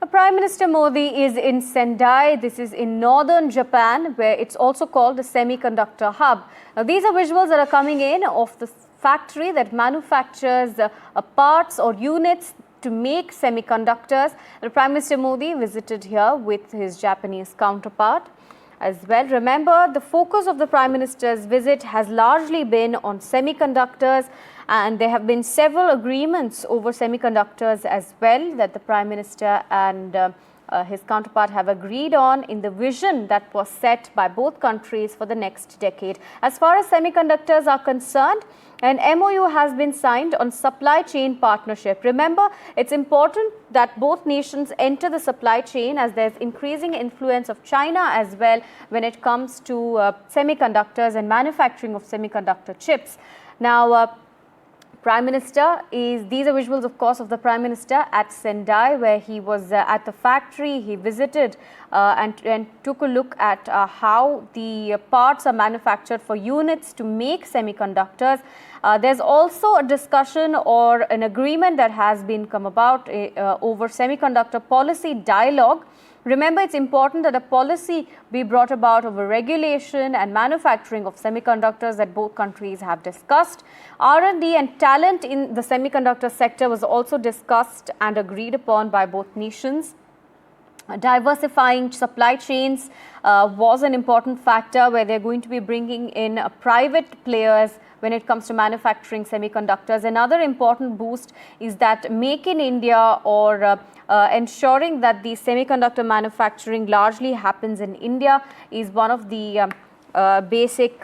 Prime Minister Modi is in Sendai. This is in northern Japan, where it's also called the Semiconductor Hub. Now, these are visuals that are coming in of the factory that manufactures parts or units to make semiconductors. Prime Minister Modi visited here with his Japanese counterpart as well. Remember, the focus of the Prime Minister's visit has largely been on semiconductors, and there have been several agreements over semiconductors as well that the Prime Minister and his counterpart have agreed on in the vision that was set by both countries for the next decade. As far as semiconductors are concerned, an MOU has been signed on supply chain partnership. Remember, it's important that both nations enter the supply chain, as there's increasing influence of China as well when it comes to semiconductors and manufacturing of semiconductor chips. Now, Prime Minister these are visuals, of course, of the Prime Minister at Sendai, where he was at the factory. He visited and took a look at how the parts are manufactured for units to make semiconductors. There's also a discussion or an agreement that has been come about over semiconductor policy dialogue. Remember, it's important that a policy be brought about over regulation and manufacturing of semiconductors that both countries have discussed. R&D and talent in the semiconductor sector was also discussed and agreed upon by both nations. Diversifying supply chains was an important factor, where they're going to be bringing in private players when it comes to manufacturing semiconductors. Another important boost is that Make in India, or ensuring that the semiconductor manufacturing largely happens in India, is one of the basic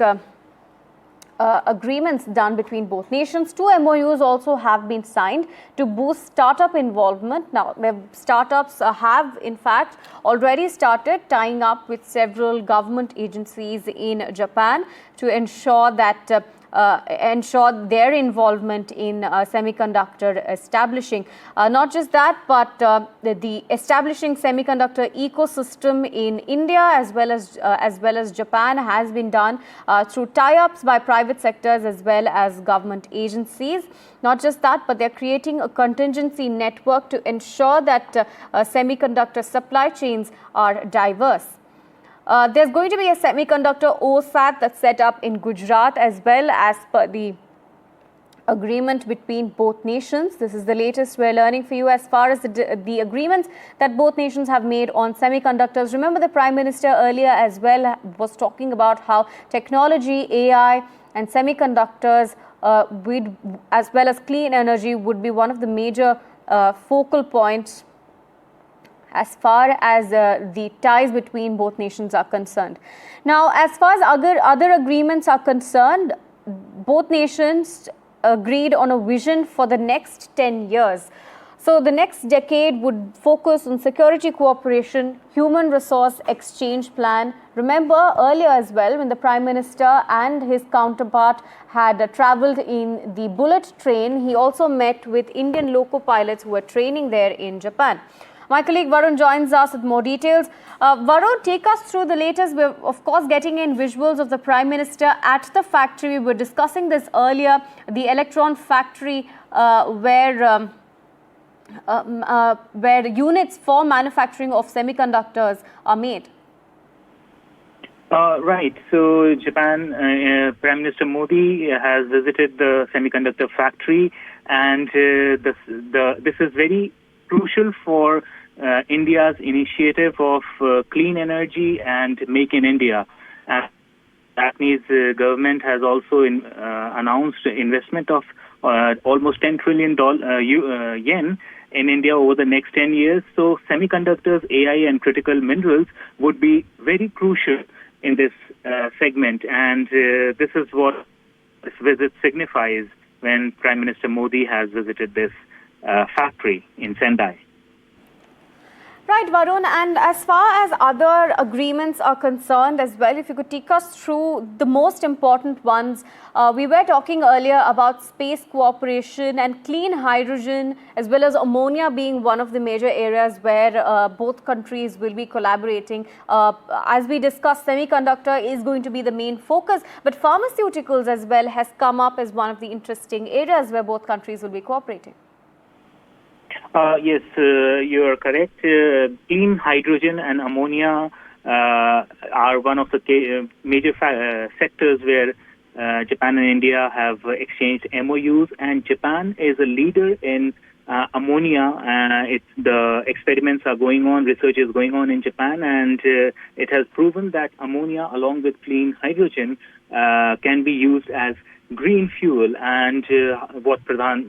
agreements done between both nations. Two MOUs also have been signed to boost startup involvement. Now, the startups have in fact already started tying up with several government agencies in Japan to ensure that ensure their involvement in semiconductor establishing. Not just that, but the establishing semiconductor ecosystem in India as well as Japan has been done through tie-ups by private sectors as well as government agencies. Not just that, but they're creating a contingency network to ensure that semiconductor supply chains are diverse. There's going to be a semiconductor OSAT that's set up in Gujarat as well, as per the agreement between both nations. This is the latest we're learning for you as far as the agreements that both nations have made on semiconductors. Remember, the Prime Minister earlier as well was talking about how technology, AI and semiconductors as well as clean energy would be one of the major focal points as far as the ties between both nations are concerned. Now, as far as other agreements are concerned, both nations agreed on a vision for the next 10 years. So, the next decade would focus on security cooperation, human resource exchange plan. Remember earlier as well, when the Prime Minister and his counterpart had travelled in the bullet train, he also met with Indian loco pilots who were training there in Japan. My colleague Varun joins us with more details. Varun, take us through the latest. We're, of course, getting in visuals of the Prime Minister at the factory. We were discussing this earlier, the electron factory where units for manufacturing of semiconductors are made. Right. So, Japan Prime Minister Modi has visited the semiconductor factory, and this is very crucial for India's initiative of clean energy and Make in India. Japanese government has also announced investment of almost 10 trillion yen in India over the next 10 years. So semiconductors, AI and critical minerals would be very crucial in this segment. And this is what this visit signifies when Prime Minister Modi has visited this factory in Sendai. Right, Varun, and as far as other agreements are concerned as well, if you could take us through the most important ones. We were talking earlier about space cooperation and clean hydrogen, as well as ammonia being one of the major areas where both countries will be collaborating. As we discussed, semiconductor is going to be the main focus, but pharmaceuticals as well has come up as one of the interesting areas where both countries will be cooperating. Yes, you are correct. Clean hydrogen and ammonia are one of the major sectors where Japan and India have exchanged MOUs, and Japan is a leader in ammonia. The experiments are going on, research is going on in Japan, and it has proven that ammonia, along with clean hydrogen, can be used as green fuel. And what Prime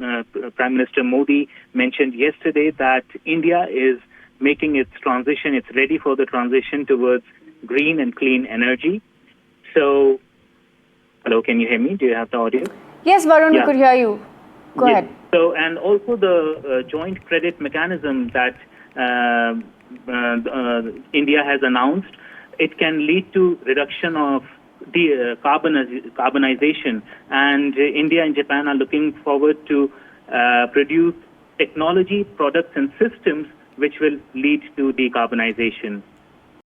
Minister Modi mentioned yesterday, that India is making its transition, it's ready for the transition towards green and clean energy. So, hello, can you hear me? Do you have the audio? Yes, Varun, we could hear you. Go ahead. So, and also the joint credit mechanism that India has announced, it can lead to reduction of the carbonization, and India and Japan are looking forward to produce technology, products, and systems which will lead to decarbonization.